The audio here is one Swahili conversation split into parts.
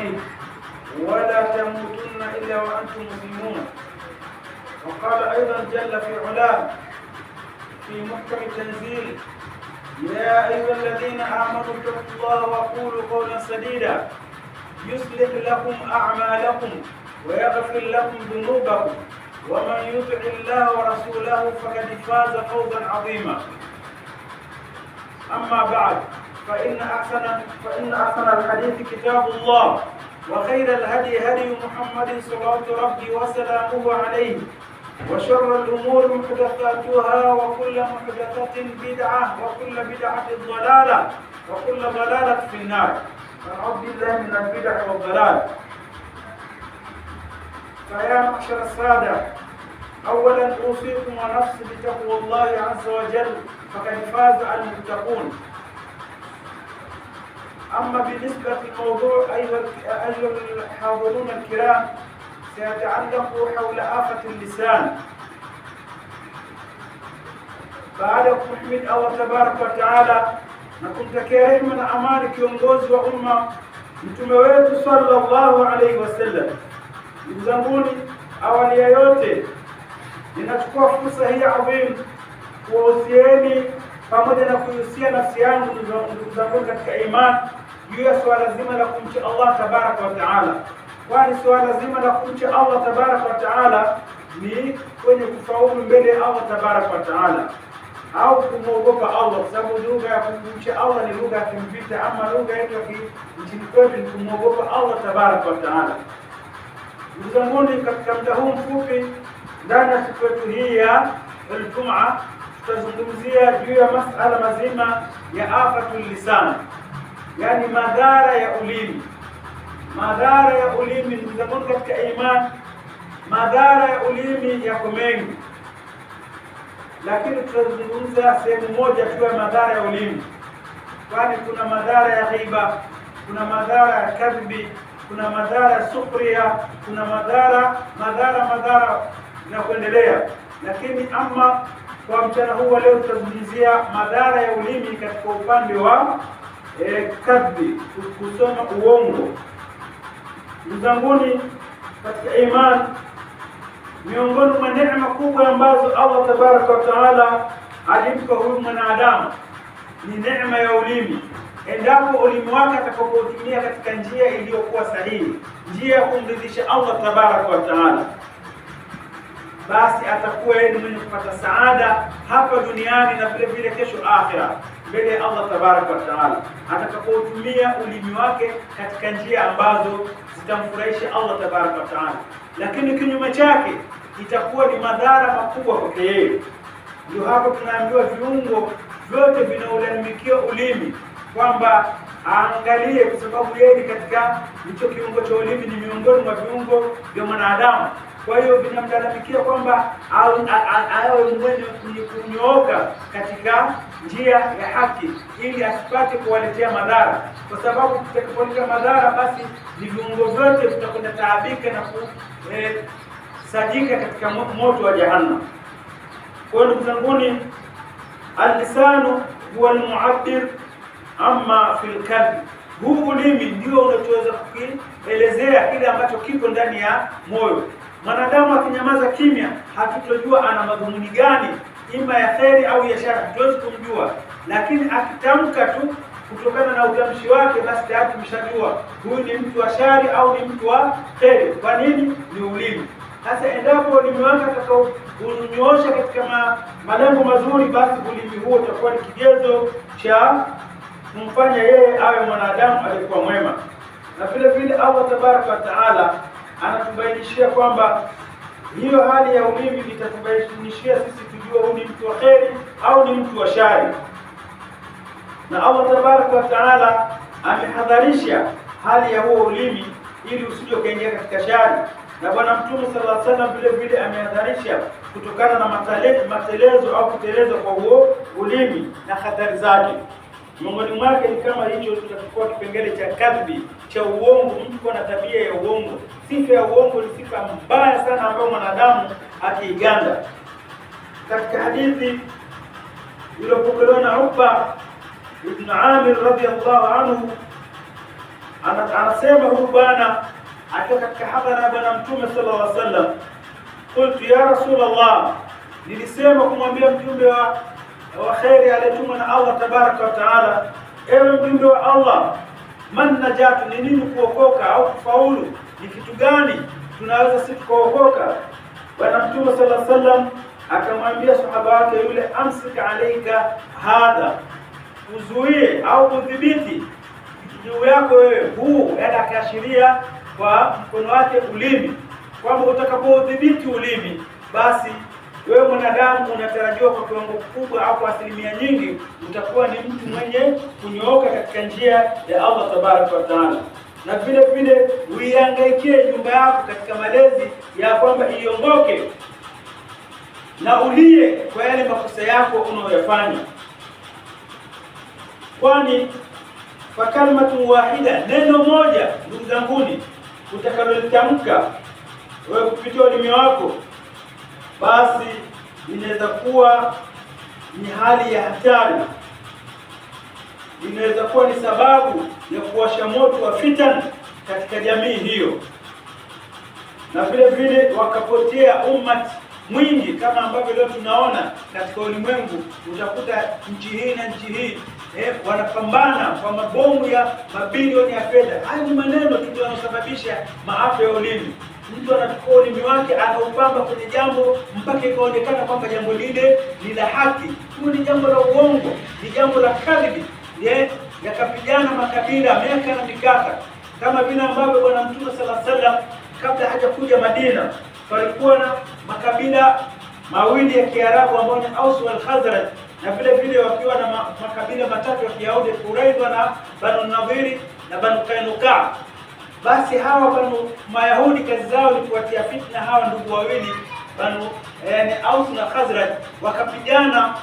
فيه ولا تموتن إلا وأنتم مسلمون. وقال أيضا جل في علاه في محكم التنزيل: يا أيها الذين آمنوا اتقوا الله وقولوا قولا سديدا يصلح لكم أعمالكم ويغفر لكم ذنوبكم ومن يطع الله ورسوله فقد فاز فوزا عظيما. أما بعد، فإن أحسن الحديث كتاب الله، وخير الهدي هدي محمد صلوات ربي وسلامه عليه، وشر الأمور محدثاتها، وكل محدثة بدعة، وكل بدعة ضلالة، وكل ضلالة في النار. فنعوذ بالله من البدع والضلال. فيا معشر السادة، أولا أوصيكم ونفسي بتقوى الله عز وجل، فقد فاز المتقون. أما بالنسبة للموضوع أيها الحاضرون الكرام، سيتعلق حول آفة اللسان. baada kuhimid Allah tabaraka wa taala na kumtakia rehema na amani kiongozi wa umma mtume wetu sallallahu alayhi wasallam. Ndugu zangu, awali ya yote ninachukua fursa hii adhim kuwahusieni pamoja na kuhusia nafsi yangu, ndugu zangu katika imani, juu ya swala zima la kumcha Allah tabaraka wa taala. Kwani swala zima la kumcha Allah tabaraka wa taala ni kwenye kufaulu mbele ya Allah tabaraka wa taala, au kumwogopa Allah, kwa sababu lugha ya kumcha Allah ni lugha ya kimvita, ama lugha yetu ya nchini kwetu ni kumwogopa Allah tabaraka wa taala. Ndugu zangu, katika muda huu mfupi ndani ya siku yetu hii ya Ijumaa tutazungumzia juu ya masala mazima ya afatul lisan, yani madhara ya ulimi. Madhara ya ulimi, ndugu zangu katika imani, madhara ya ulimi yako mengi, lakini tutazungumza sehemu moja tu ya madhara ya ulimi. Kwani kuna madhara ya ghiba, kuna madhara ya kadhibi, kuna madhara ya sukhria, kuna madhara na kuendelea. Lakini ama kwa mchana huu leo tutazungumzia madhara ya ulimi katika upande wa kadhibi, kusoma uongo. Ndugu zangu katika imani, miongoni mwa neema kubwa ambazo Allah tabaraka wa taala alimpa huyu mwanadamu ni neema ya ulimi. Endapo ulimi wake atakapotumia katika njia iliyokuwa sahihi, njia ya kumridhisha Allah tabaraka wa taala, basi atakuwa yeye mwenye kupata saada hapa duniani na vile vile kesho akhira mbele ya Allah tabaraka wa taala, atakapotumia ulimi wake katika njia ambazo zitamfurahisha Allah tabaraka wa taala. Lakini kinyume chake itakuwa ni madhara makubwa kwake yeye. Ndio hapo tunaambiwa viungo vyote vinaulalamikia ulimi, kwamba aangalie, kwa sababu yeye katika hicho kiungo cha ulimi ni miongoni mwa viungo vya mwanadamu. Kwa hiyo vinamlalamikia kwamba awe mwenye kunyooka katika njia ya haki, ili asipate kuwaletea madhara, kwa sababu tutakapoleta madhara, basi ni viungo vyote vitakwenda taabika na sajika katika moto wa jahannam. Kwa ndugu zangu, al-lisanu huwa al-mu'abbir amma fil kadhib. Huu ulimi ndio unachoweza kuelezea kile ambacho kipo ndani ya moyo. Mwanadamu akinyamaza kimya, hatutojua ana madhumuni gani, ima ya kheri au ya shari, hatuwezi kumjua. Lakini akitamka tu kutokana na utamshi wake, basi tayari tumeshajua huyu ni mtu wa shari au ni mtu wa kheri. Kwa nini? Ni ulimi. Sasa endapo ulimi wake atakaunyoosha katika malengo mazuri, basi ulimi huo utakuwa ni kigezo cha kumfanya yeye awe mwanadamu aliyekuwa mwema. Na vile vile Allah tabaraka wa taala anatubainishia kwamba hiyo hali ya ulimi itatubainishia sisi tujue huyu ni mtu wa kheri au ni mtu wa shari. Na Allah tabaraka wa taala amehadharisha hali ya huo ulimi ili usije kaingia katika shari. Na Bwana Mtume sallallahu alaihi wasallam vile vile amehadharisha kutokana na matelezo au kuteleza kwa huo ulimi na hatari zake. Miongoni mwake ni kama hicho, tutachukua kipengele cha kadhibi, cha uongo. Mtu kwa na tabia ya uongo. Sifa ya uongo ni sifa mbaya sana ambayo mwanadamu akiiganda. Katika hadithi iliyopokelewa na Uqba ibn Amir radhiyallahu anhu, Anasema huyu bwana akiwa katika hadhara ya Bwana Mtume sallallahu alaihi wasallam, qultu ya Rasulullah, nilisema kumwambia mjumbe wa khairi aliyetumwa na Allah tabaraka wa taala, ewe mjumbe wa Allah, man najatu, ni nini kuokoka au kufaulu? Ni kitu gani tunaweza sisi kuokoka? Bwana Mtume sallallahu alaihi wasallam akamwambia sahaba wake yule, amsika alayka hadha, uzuie au udhibiti juu yako wewe huu. Yaani akaashiria kwa mkono wake ulimi, kwamba utakapodhibiti ulimi, basi wewe mwanadamu unatarajiwa kwa kiwango kikubwa au kwa asilimia nyingi utakuwa ni mtu mwenye kunyooka katika njia ya Allah tabaraka wa taala. Na vile vile uihangaikie nyumba yako katika malezi ya kwamba iongoke na ulie kwa yale makosa yako unayoyafanya, kwani kwa kalimatu wahida, neno moja ndugu zanguni utakalolitamka wewe kupitia ulimi wako, basi inaweza kuwa ni hali ya hatari, inaweza kuwa ni sababu ya kuwasha moto wa fitan katika jamii hiyo, na vile vile wakapotea ummati mwingi, kama ambavyo leo tunaona katika ulimwengu. Utakuta nchi hii na nchi hii wanapambana kwa mabomu ya mabilioni ya fedha. Haya ni maneno tu yanayosababisha maafa ya ulimi. Mtu anachukua ulimi wake anaupamba kwenye jambo mpaka ikaonekana kwamba jambo lile ni la haki, huo ni jambo la uongo, ni jambo la kadhibi. Yakapigana makabila miaka na mikaka, kama vile ambavyo Bwana Mtume sallallahu alaihi wasallam kabla hajakuja Madina palikuwa na makabila mawili ya Kiarabu ambayo ni Aus wal Khazraj, na vile vile wakiwa na makabila matatu ya Kiyahudi, Quraiza na Banu Nadhiri na Banu Kainuka. Basi hawa Banu Mayahudi kazi zao ni kuwatia fitna hawa ndugu wawili Banu Aus na Khazraj, wakapigana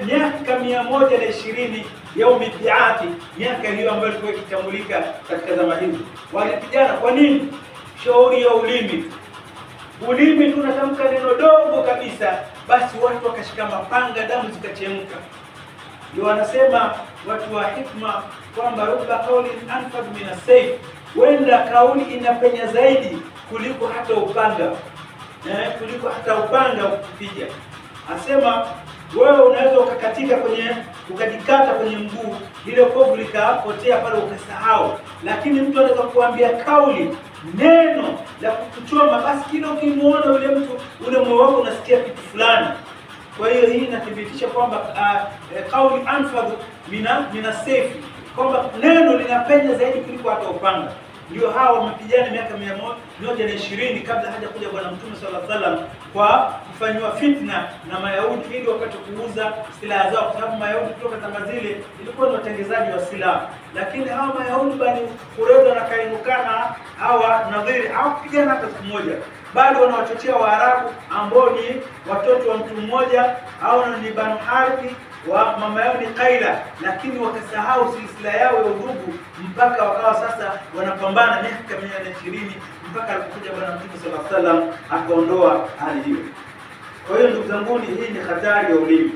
miaka 120 yaumi biati, miaka hiyo ambayo ilikuwa ikitambulika katika zama hizo. Walipigana kwa nini? Shauri ya ulimi. Ulimi tunatamka neno dogo kabisa, basi watu wakashika mapanga, damu zikachemka. Ndio wanasema watu wa hikma kwamba rubba qawlin anfad min as-sayf, wenda kauli inapenya zaidi kuliko hata upanga, kuliko hata upanga ukipiga. Asema wewe unaweza ukajikata kwenye mguu, ile kovu likapotea pale ukasahau, lakini mtu anaweza kuambia kauli, neno la kukuchoma, basi kile ukimuona yule mtu, ule moyo wako unasikia kitu fulani. Kwa hiyo hii inathibitisha kwamba kauli anfadhu mina sayf, kwamba neno linapenya zaidi kuliko hata upanga. Ndio hawa wamepigana miaka 120 kabla haja kuja Bwana Mtume sallallahu alaihi wasallam, kwa kufanywa fitna na Mayahudi ili wakati kuuza silaha zao, kwa sababu Mayahudi kutoka zama zile ilikuwa ni watengenezaji wa silaha. Lakini hawa Mayahudi Bani Qurayza na Kainuka hawa Nadhiri hawakupigana hata siku moja, bali wanawachochea Waarabu ambao ni watoto wa mtu mmoja au ni Banu Harith wa mama yao ni Qaila, lakini wakasahau silsila yao ya udugu mpaka wakawa sasa wanapambana miaka 120 mpaka alipokuja Bwana Mtume sallallahu alaihi wasallam akaondoa hali hiyo. Kwa hiyo ndugu zangu, hii ni hatari ya ulimi,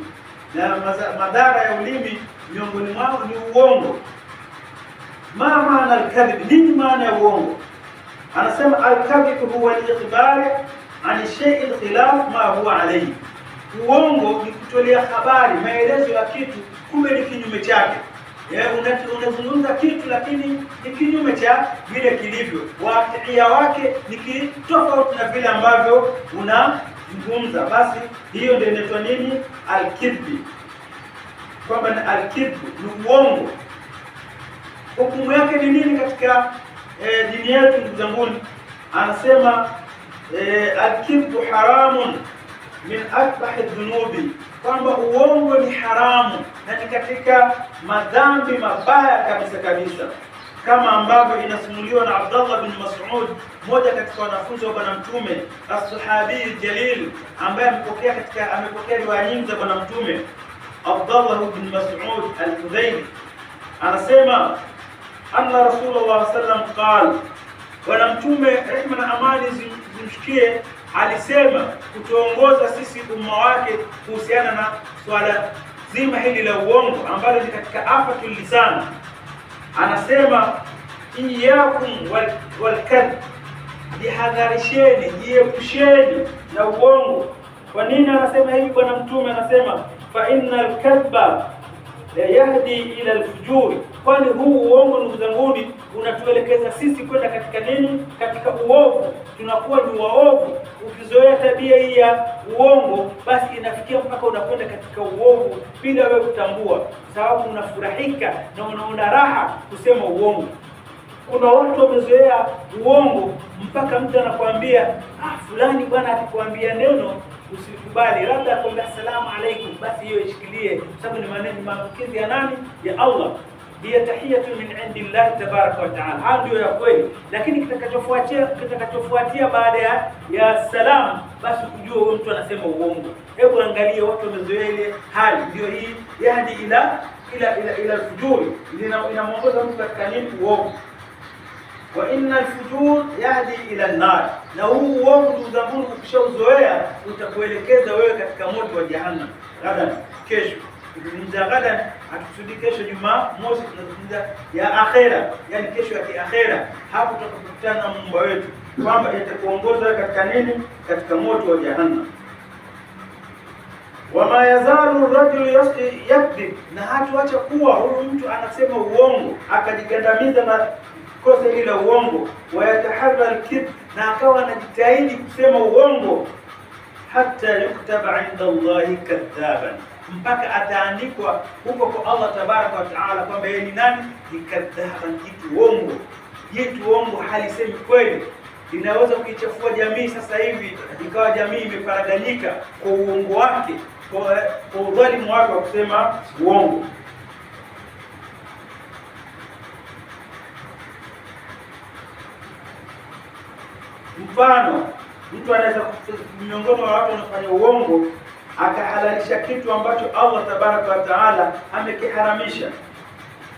na madhara ya ulimi miongoni mwao ni uongo. Maana al-kadhib, nini maana ya uongo? Anasema al-kadhib huwa al-ikhbar an shay'in khilaf ma huwa alayhi. Uongo ni kutolea habari, maelezo ya kitu, kumbe ni kinyume chake. Unazungumza kitu lakini ni kinyume cha vile kilivyo, wakia wake ni tofauti na vile ambavyo unazungumza. Basi hiyo ndio inaitwa nini? Al-kidhbi, kwamba ni al-kidhbi ni uongo. Hukumu yake ni nini katika dini yetu ndugu zangu? Anasema al-kidhbu haramun min akbahi dhunubi, kwamba uongo ni haramu na ni katika madhambi mabaya kabisa kabisa, kama ambavyo inasimuliwa na Abdullah bin Mas'ud, mmoja katika wanafunzi wa Bwana Mtume, as-sahabi jalil, ambaye amepokea riwaya nyingi za Bwana Mtume. Abdullah bin Mas'ud al-Hudhayri anasema anna Rasulullah sallallahu alaihi wasallam qala, Bwana Mtume rehma na amani zimshikie alisema kutuongoza sisi umma wake kuhusiana na swala zima hili la uongo ambalo ni katika afatul lisan. Anasema Iyakum wal-kadhib, jihadharisheni, jiepusheni na uongo. Kwa nini anasema hivi bwana mtume? Anasema fa innal kadhba yahdi ila al-fujur, kwani huu uongo ndugu zangu unatuelekeza sisi kwenda katika nini? Katika uovu. Tunakuwa ni waovu. Ukizoea tabia hii ya uongo, basi inafikia mpaka unakwenda katika uovu bila wewe kutambua, sababu unafurahika na unaona raha kusema uongo. Kuna watu wamezoea uongo mpaka mtu anakuambia fulani bwana akikwambia neno usikubali, labda akwambia asalamu alaykum, basi hiyo ishikilie, sababu ni maneno maamkizi ya nani? Ya Allah. Hiya tahiyatu min indillah tabaraka wa taala. Hayo ndio ya kweli, lakini kitakachofuatia baada ya salamu, basi kujua huyo mtu anasema uongo. Hebu angalia, watu wamezoea ile hali. Ndio hii yahdi ila fujuri, inamuongoza mtu katika nini? Uongo. Wa inna al-fujur yahdi ila an-nar, na huu uongo ndugu zangu ukishauzoea utakuelekeza wewe katika moto wa jahannam. Gadan, kesho tunazungumza gadan, hatukusudi kesho Jumamosi, tunazungumza ya akhera, yani kesho ya akhera. Hapo tutakutana na Muumba wetu kwamba itakuongoza katika nini? Katika moto wa jahannam. Wama yazalu rajulu yakdhib, na hatuacha kuwa huyu mtu anasema uongo akajigandamiza na kosa hili la uongo. Wayataharra al-kidhb, na akawa anajitahidi kusema uongo, hata yuktaba inda Allahi kadhaban, mpaka ataandikwa huko kwa Allah tabaraka wa taala kwamba yeye ni nani? Ni kadhaban, kitu uongo. Kitu uongo halisemi kweli. Linaweza kuichafua jamii sasa hivi, ikawa jamii imeparaganyika kwa uongo wake, kwa udhalimu wake wa kusema uongo. Mfano, mtu anaweza, miongoni mwa watu wanafanya uongo, akahalalisha kitu ambacho Allah tabaraka wa taala amekiharamisha,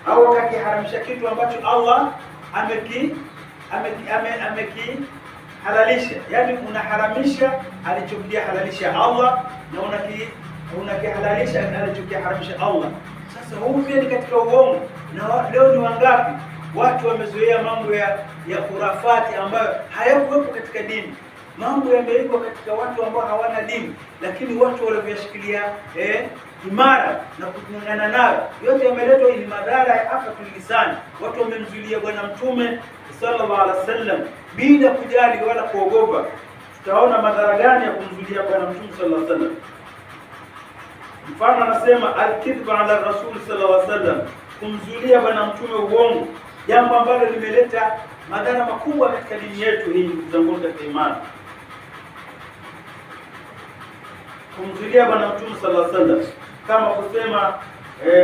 au akakiharamisha kitu ambacho Allah amekihalalisha. Yani unaharamisha alichokihalalisha Allah na unakihalalisha alichokiharamisha Allah. Sasa huu pia ni katika uongo. Na leo ni wangapi watu wamezoea mambo ya khurafati ambayo hayakuwepo katika dini. Mambo yamewekwa katika watu ambao hawana dini, lakini watu walivyoshikilia imara na kung'ang'ana nayo, yote yameletwa ili madhara ya afatul lisani. Watu wamemzuilia bwana mtume sallallahu alaihi wasallam bila kujali wala kuogopa. Tutaona madhara gani ya kumzuilia bwana mtume sallallahu alaihi wasallam. Mfano anasema al-kidhbu ala rasul sallallahu alaihi wasallam, kumzuilia bwana mtume uongo, jambo ambalo limeleta madhara makubwa katika dini yetu hii, ndugu zangu katika imani. Kumzuilia bwana mtume sallallahu alaihi wasallam kama kusema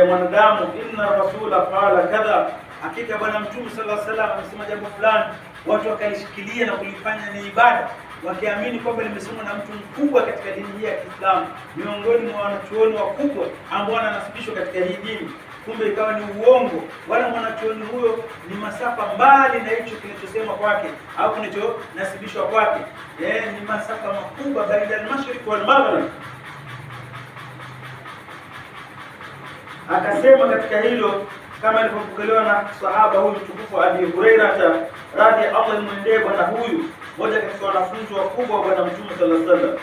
mwanadamu, inna rasula qala kadha, hakika bwana mtume sallallahu alaihi wasallam amesema jambo fulani, watu wakalishikilia na kulifanya ni ibada, wakiamini kwamba limesemwa na mtu mkubwa katika dini hii ya Kiislamu, miongoni mwa wanachuoni wakubwa ambao wananasibishwa katika hii dini. Kumbe ikawa ni uongo, wala mwanachuoni huyo ni masafa mbali na hicho kilichosemwa kwake au kilichonasibishwa kwake. Ni masafa makubwa baina al-mashriq wal maghrib. Akasema katika hilo, kama ilivyopokelewa na sahaba huyu mtukufu Abi Hurairah radhiyallahu anhu, bwana huyu mmoja katika wanafunzi wakubwa wa bwana mtume sallallahu alaihi wasallam,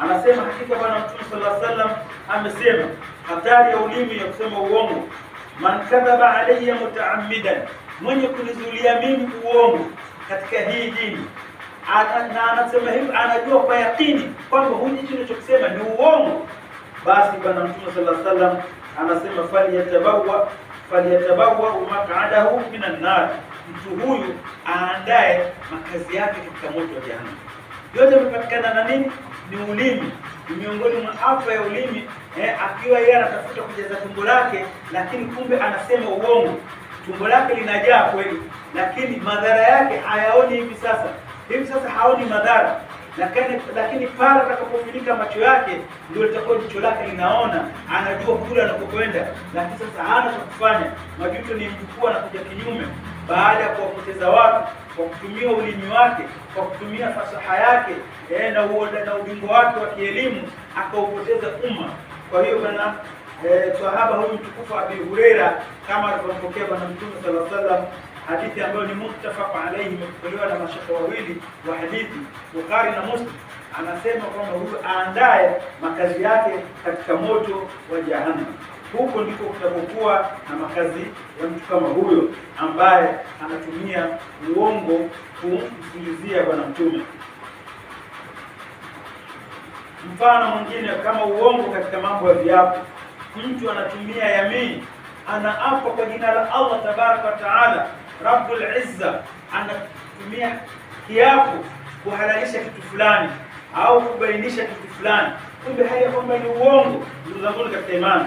anasema hakika bwana mtume sallallahu alaihi wasallam amesema, hatari ya ulimi ya kusema uongo, man kadhaba alayya mutaammidan, mwenye kunizulia mimi uongo katika hii dini, na anasema hivi anajua kwa yakini kwamba huyu tunachokisema ni uongo, basi bwana mtume sallallahu alaihi wasallam anasema falyatabawa maq'adahu minan nar, mtu huyu aandae makazi yake katika moto wa jahannam. Yote yamepatikana na nini? Ni ulimi. Miongoni mwa afya ya ulimi, akiwa yeye anatafuta kujaza tumbo lake, lakini kumbe anasema uongo. Tumbo lake linajaa kweli, lakini madhara yake hayaoni hivi sasa. Hivi sasa haoni madhara, lakini pale atakapofunika macho yake ndio litakuwa jicho lake linaona, anajua kule anakokwenda, lakini sasa hana cha kufanya. Majuto ni mkubwa na kuja kinyume, baada ya kuwapoteza watu kwa kutumia ulimi wake, kwa kutumia fasaha yake na ujumbe wake wa kielimu, akaupoteza umma. Kwa hiyo bwana sahaba huyu mtukufu Abi Hurairah, kama alivyopokea bwana mtume sallallahu alaihi wasallam, hadithi ambayo ni muttafaq alayhi, imepokelewa na mashaka wawili wa hadithi, Bukhari na Muslim. Anasema kwamba huyu aandae makazi yake katika moto wa Jahannam. Huko ndiko kutakokuwa na makazi ya mtu kama huyo ambaye anatumia uongo kumsikilizia Bwana Mtume. Mfano mwingine kama uongo katika mambo ya viapo, mtu anatumia yamini, anaapa kwa jina la Allah tabaraka wa taala Rabbul Izza, anatumia kiapo kuhalalisha kitu fulani au kubainisha kitu fulani, kumbe haya kwamba ni uongo. Ndugu zangu katika imani,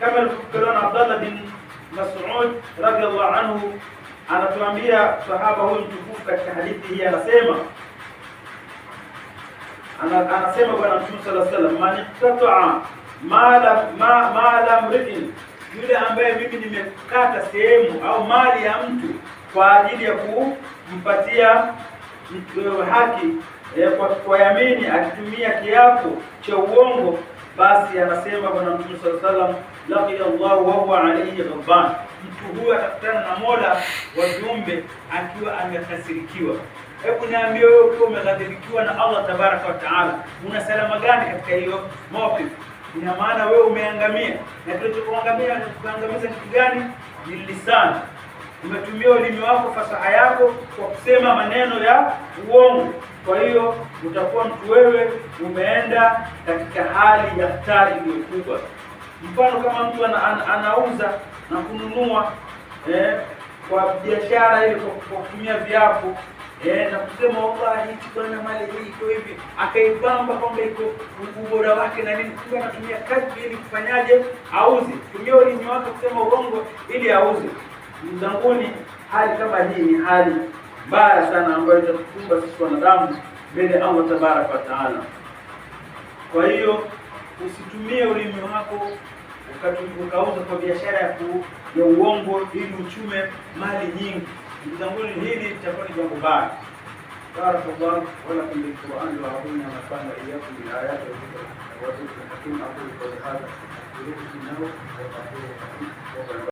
kama alipokelewa na Abdullah bin Mas'ud radhiyallahu anhu, anatuambia sahaba huyu mtukufu katika hadithi hii, anasema Bwana Mtume sallallahu alaihi wasallam, man iqtata'a mala mri'in, yule ambaye mimi nimekata sehemu au mali ya mtu kwa ajili ya kumpatia haki kwa yamini, akitumia kiapo cha uongo, basi anasema Bwana Mtume sallallahu alaihi wasallam, laqiya Allah wa huwa alayhi ghadban, mtu huyu atakutana na Mola wa viumbe akiwa amekasirikiwa. Hebu niambie wewe, ukiwa umeghadhibikiwa na Allah tabaraka wa taala, una salama gani katika hiyo mawqif? Ina maana wewe umeangamia, na kilichokuangamia ni kuangamiza kitu gani? Ni lisani. Umetumia ulimi wako, fasaha yako, kwa kusema maneno ya uongo. Kwa hiyo utakuwa mtu wewe umeenda katika hali ya hatari iliyokubwa. Mfano kama mtu anauza na kununua kwa biashara ile kwa kutumia viapo na kusema wallahi tukana mali hii iko hivi, akaipamba kwamba iko ubora wake na nini, kumbe anatumia kadri ili kufanyaje? Auze. Tumia ulimi wake kusema uongo ili auze. Mzanguni, hali kama hii ni hali mbaya sana ambayo itatukumba sisi wanadamu mbele ya Allah tabaraka wa taala. Kwa hiyo usitumie ulimi wako ukauza kwa biashara ya uongo ili uchume mali nyingi. Mzanguni, hili litakuwa ni jambo baya. Barakallahu wa lakum bil Qur'an wa a'udhu nafa'ana iyyakum bil ayati wa dhikri hakim. Aqulu qawli hadha wa